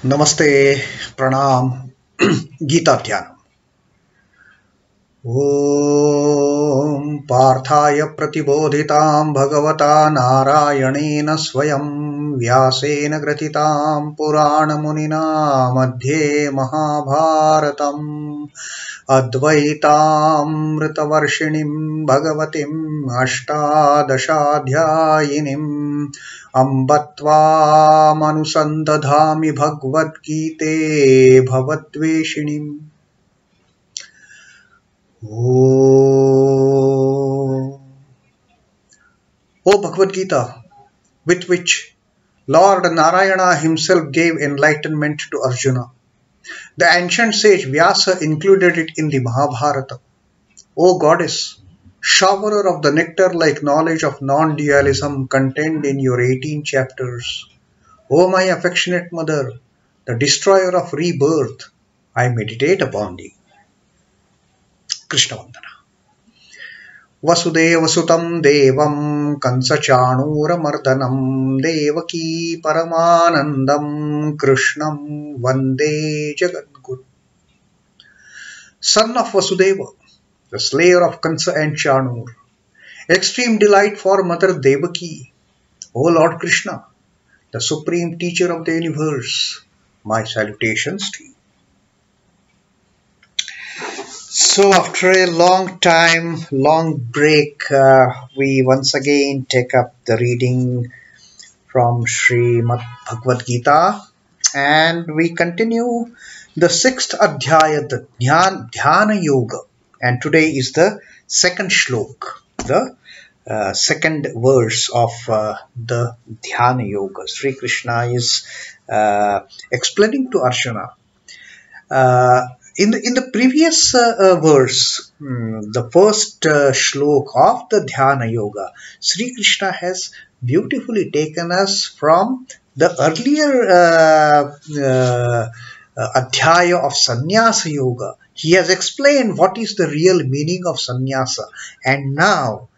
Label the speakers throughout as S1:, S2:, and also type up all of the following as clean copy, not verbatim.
S1: Namaste, Pranam, Gita Dhyana. Om Parthaya Pratibodhitam Bhagavata Narayanena Swayam Vyasena Gratitam Purana Munina Madhye Mahabharatam Advaitam Ritavarshinim Bhagavatim Ashtadashadhyayinim Ambatva Manusandadhami Bhagavad Gite Bhavatveshinim. O Bhagavad Gita, with which Lord Narayana himself gave enlightenment to Arjuna. The ancient sage Vyasa included it in the Mahabharata. O Goddess, showerer of the nectar-like knowledge of non-dualism contained in your 18 chapters. O my affectionate mother, the destroyer of rebirth, I meditate upon thee. Krishna Vandana. Vasudeva Sutam Devam Kansachanura Mardanam Devaki Paramanandam Krishnam Vande Jagadguru. Son of Vasudeva, the slayer of Kansa and Chanur, extreme delight for Mother Devaki, O Lord Krishna, the supreme teacher of the universe, my salutations to you. So after a long break, we once again take up the reading from Srimad Bhagavad Gita, and we continue the 6th adhyaya, the Dhyana Yoga, and today is the second Shloka, the second verse of the Dhyana Yoga. Sri Krishna is explaining to Arjuna. In the previous verse, the first Shloka of the Dhyana Yoga, Sri Krishna has beautifully taken us from the earlier adhyaya of Sannyasa Yoga. He has explained what is the real meaning of Sannyasa. And now,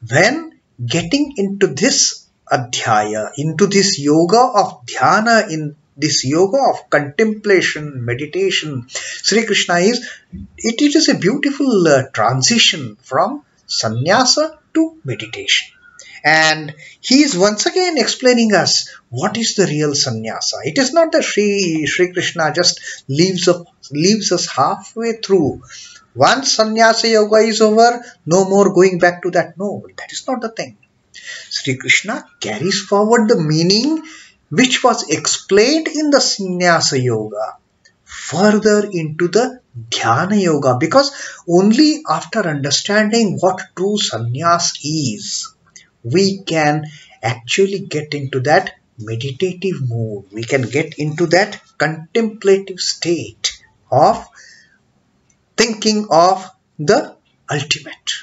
S1: when getting into this adhyaya, into this yoga of Dhyana, in this yoga of contemplation, meditation, Sri Krishna it is a beautiful transition from sannyasa to meditation. And he is once again explaining us what is the real sannyasa. It is not that Sri Krishna just leaves us halfway through. Once sannyasa yoga is over, no more going back to that. No, that is not the thing. Sri Krishna carries forward the meaning which was explained in the Sannyasa Yoga further into the Dhyana Yoga, because only after understanding what true sannyas is, we can actually get into that meditative mood. We can get into that contemplative state of thinking of the ultimate.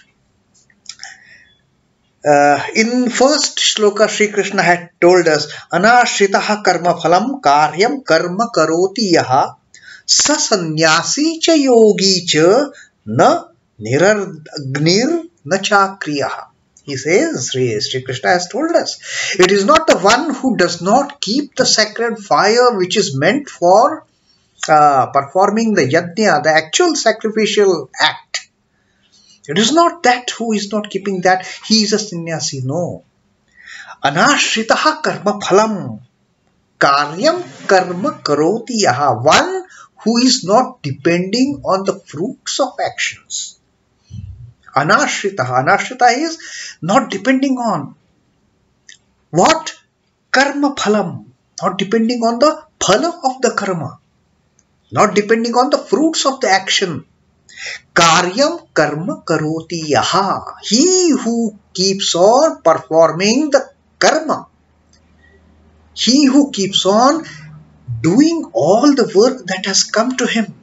S1: In first Shloka, Sri Krishna had told us, Anashritaha karma phalam karyam karma karoti yaha sa sannyasi cha yogi cha na niragnir na chakriyaha. He says, Sri Krishna has told us, it is not the one who does not keep the sacred fire which is meant for performing the yajna, the actual sacrificial act. It is not that who is not keeping that, he is a sannyasi. No. Anashritaha karma phalam karyam karma karoti yaha. One who is not depending on the fruits of actions. Anashritaha. Anashrita is not depending on what? Karma phalam. Not depending on the phala of the karma. Not depending on the fruits of the action. Karyam karma karoti yaha. He who keeps on performing the karma. He who keeps on doing all the work that has come to him.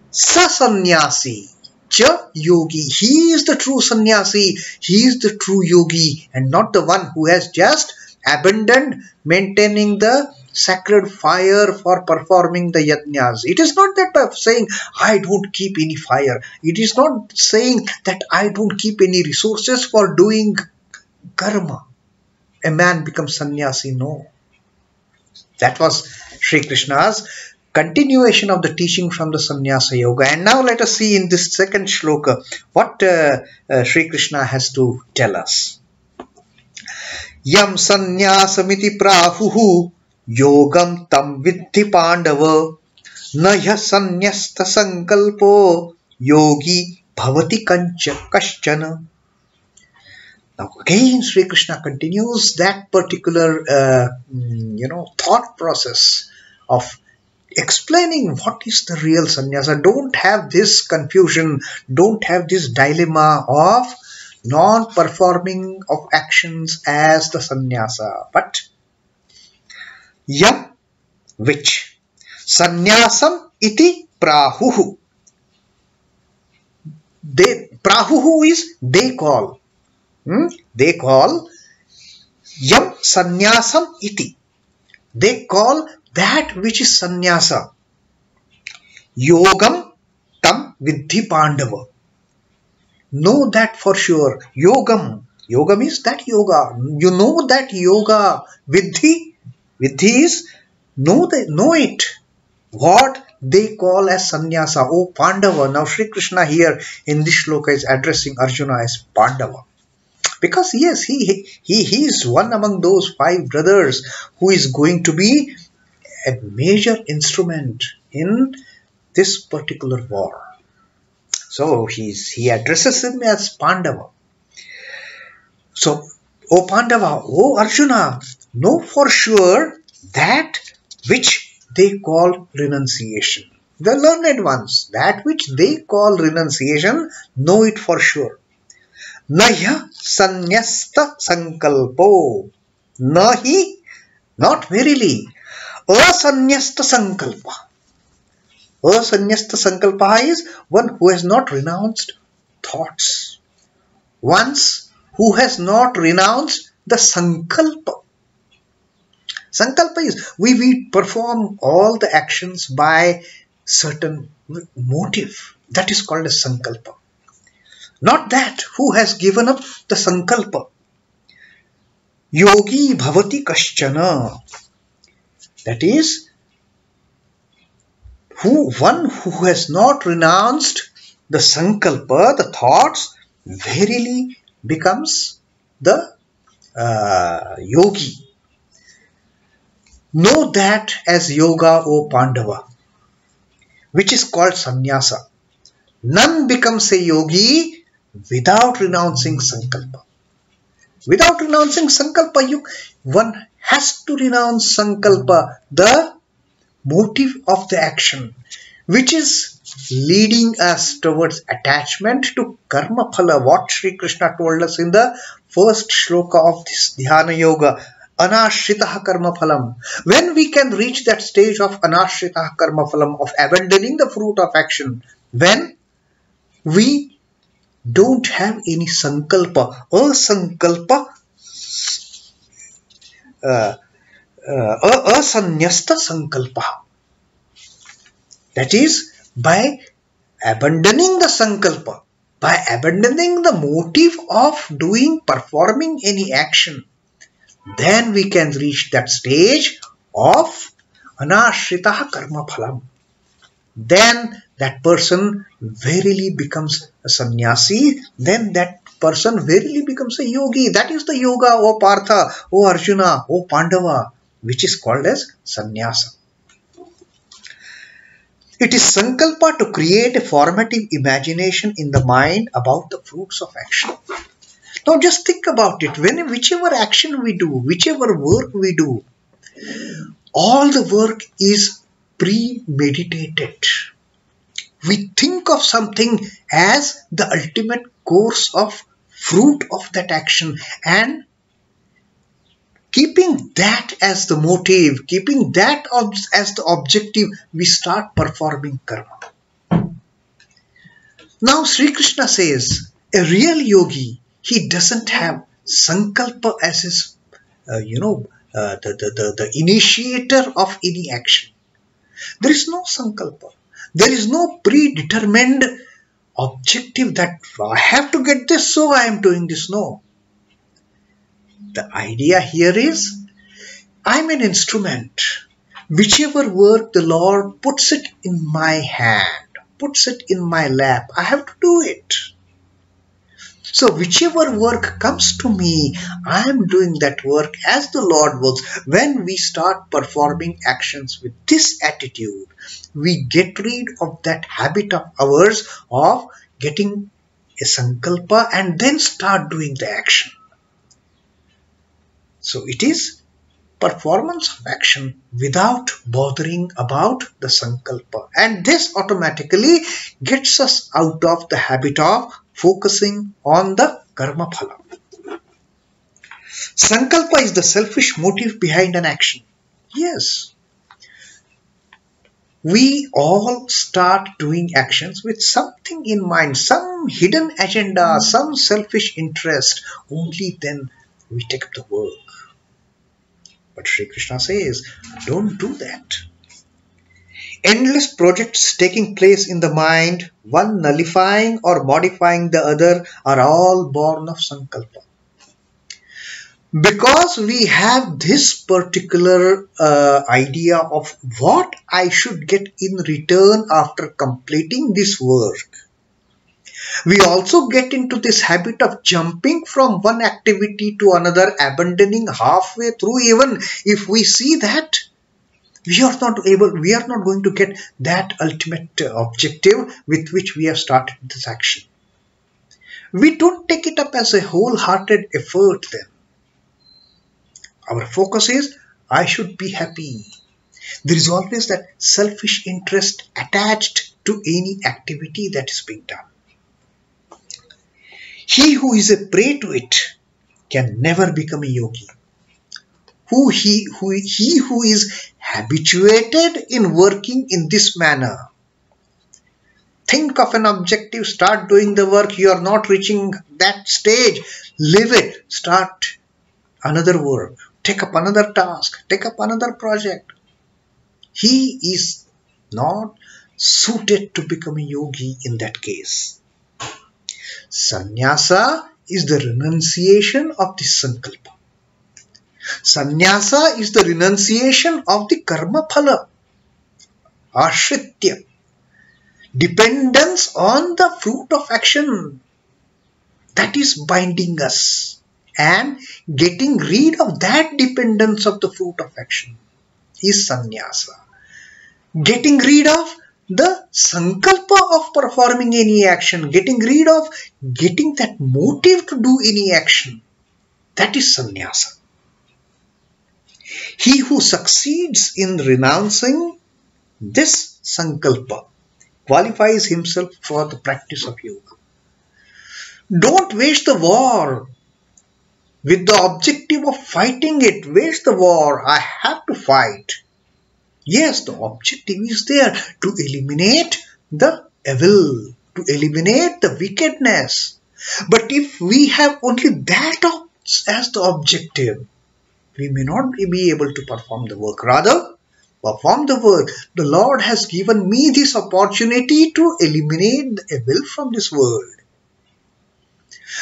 S1: Sa sannyasi cha yogi. He is the true sannyasi. He is the true yogi, and not the one who has just abandoned maintaining the sacred fire for performing the yajnas. It is not that by saying, I don't keep any fire. It is not saying that I don't keep any resources for doing karma. A man becomes sannyasi. No.
S2: That was Sri Krishna's continuation of the teaching from the Sannyasa Yoga. And now let us see in this second shloka what Sri Krishna has to tell us. Yam sannyāsamiti prāhuhu yogaṁ tam viddhi pāṇḍava na hyasannyasta-saṅkalpo yogi bhavati kaśhchana. Now again Sri Krishna continues that particular thought process of explaining what is the real sannyasa. Don't have this confusion, don't have this dilemma of non-performing of actions as the sannyasa, but yam, which, sannyāsam iti prāhuhu. Prāhuhu is they call. They call yam sannyāsam iti. They call that which is sannyasa. Yogaṁ tam viddhi pāṇḍava. Know that for sure. Yogaṁ. Yogaṁ is that yoga. You know that yoga. Viddhi. Viddhi is know it. What they call as sannyasa. Oh Pandava. Now Sri Krishna here in this shloka is addressing Arjuna as Pandava. Because yes, he is one among those 5 brothers who is going to be a major instrument in this particular war. So he addresses him as Pandava. So, O Pandava, O Arjuna, know for sure that which they call renunciation. The learned ones, that which they call renunciation, know it for sure. Na hyasannyasta-saṅkalpo. Nahi, not verily. Asannyasta-saṅkalpa. Asannyasta-saṅkalpa is one who has not renounced thoughts. One who has not renounced the sankalpa. Sankalpa is we perform all the actions by certain motive. That is called as sankalpa. Not that who has given up the sankalpa. Yogi bhavati kaśhchana. That is, one who has not renounced the sankalpa, the thoughts, verily becomes the yogi. Know that as yoga, O Pandava, which is called sannyasa. None becomes a yogi without renouncing sankalpa. Without renouncing sankalpa, one has to renounce sankalpa, the motive of the action, which is leading us towards attachment to karma phala. What Sri Krishna told us in the first shloka of this Dhyana yoga, anashritaha karma phalam. When we can reach that stage of anashritaha karma phalam, of abandoning the fruit of action, when we don't have any sankalpa, hyasannyasta-saṅkalpo. That is, by abandoning the sankalpa, by abandoning the motive of performing any action, then we can reach that stage of anashritaha karma phalam. Then that person verily becomes a sannyasi, then that person verily becomes a yogi. That is the yoga, O Partha, O Arjuna, O Pandava, which is called as sannyasa. It is sankalpa to create a formative imagination in the mind about the fruits of action. Now just think about it. Whichever action we do, whichever work we do, all the work is premeditated. We think of something as the ultimate course of fruit of that action, and keeping that as the motive, keeping that as the objective, we start performing karma. Now Sri Krishna says, a real yogi, he doesn't have sankalpa as his, the initiator of any action. There is no sankalpa. There is no predetermined objective that I have to get this, so I am doing this. No. The idea here is, I am an instrument. Whichever work the Lord puts it in my hand, puts it in my lap, I have to do it. So whichever work comes to me, I am doing that work as the Lord wills. When we start performing actions with this attitude, we get rid of that habit of ours of getting a sankalpa and then start doing the action. So it is performance of action without bothering about the sankalpa. And this automatically gets us out of the habit of focusing on the karma phala. Sankalpa is the selfish motive behind an action. Yes. We all start doing actions with something in mind, some hidden agenda, some selfish interest. Only then we take up the work. But Sri Krishna says, don't do that. Endless projects taking place in the mind, one nullifying or modifying the other, are all born of sankalpa. Because we have this particular idea of what I should get in return after completing this work, we also get into this habit of jumping from one activity to another, abandoning halfway through. Even if we see that we are not going to get that ultimate objective with which we have started this action. We don't take it up as a wholehearted effort then. Our focus is, I should be happy. There is always that selfish interest attached to any activity that is being done. He who is a prey to it can never become a yogi. He who is habituated in working in this manner. Think of an objective, start doing the work, you are not reaching that stage, leave it, start another work, take up another task, take up another project. He is not suited to become a yogi in that case. Sannyasa is the renunciation of the sankalpa. Sannyasa is the renunciation of the karma phala, ashritya, dependence on the fruit of action that is binding us, and getting rid of that dependence of the fruit of action is sannyasa. Getting rid of the sankalpa of performing any action, getting rid of getting that motive to do any action, that is sannyasa. He who succeeds in renouncing this sankalpa qualifies himself for the practice of yoga. Don't wage the war with the objective of fighting it. Wage the war. I have to fight. Yes, the objective is there to eliminate the evil, to eliminate the wickedness. But if we have only that as the objective, we may not be able to perform the work. Rather, perform the work. The Lord has given me this opportunity to eliminate the evil from this world.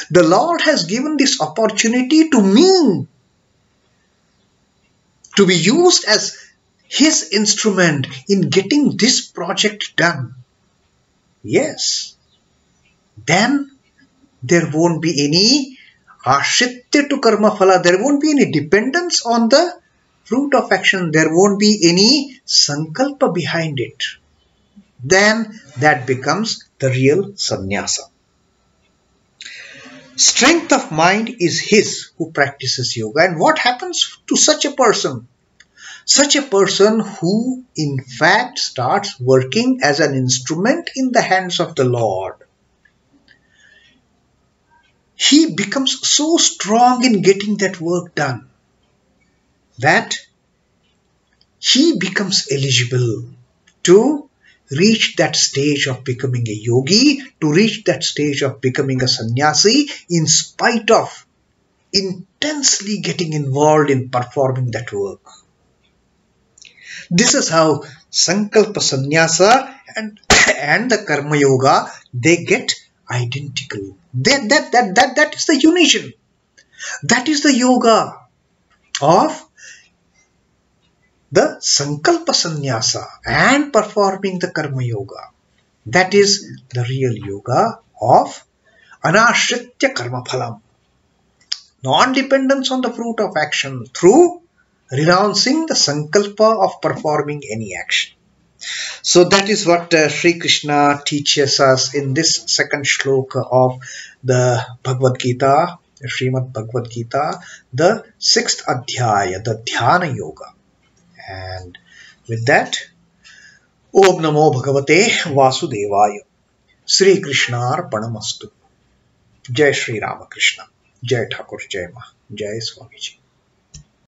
S2: The Lord has given this opportunity to me to be used as His instrument in getting this project done. Yes. Then there won't be any ashritya to karma phala. There won't be any dependence on the fruit of action. There won't be any sankalpa behind it. Then that becomes the real sannyasa. Strength of mind is his who practices yoga. And what happens to such a person? Such a person who in fact starts working as an instrument in the hands of the Lord. He becomes so strong in getting that work done that he becomes eligible to reach that stage of becoming a yogi, to reach that stage of becoming a sannyasi, in spite of intensely getting involved in performing that work. This is how sankalpa sannyasa and the karma yoga, they get identical. That is the unison. That is the yoga of the Sankalpa sannyasa and performing the karma yoga. That is the real yoga of anashritya karma phalam. Non-dependence on the fruit of action through renouncing the sankalpa of performing any action. So that is what Sri Krishna teaches us in this second shloka of the Bhagavad Gita, Srimad Bhagavad Gita, the 6th adhyaya, the Dhyana yoga. And with that, Om Namo Bhagavate Vasudevaya. Sri Krishna Arpanamastu. Jai Sri Ramakrishna. Jai Thakur, Jai Ma. Jai Swamiji.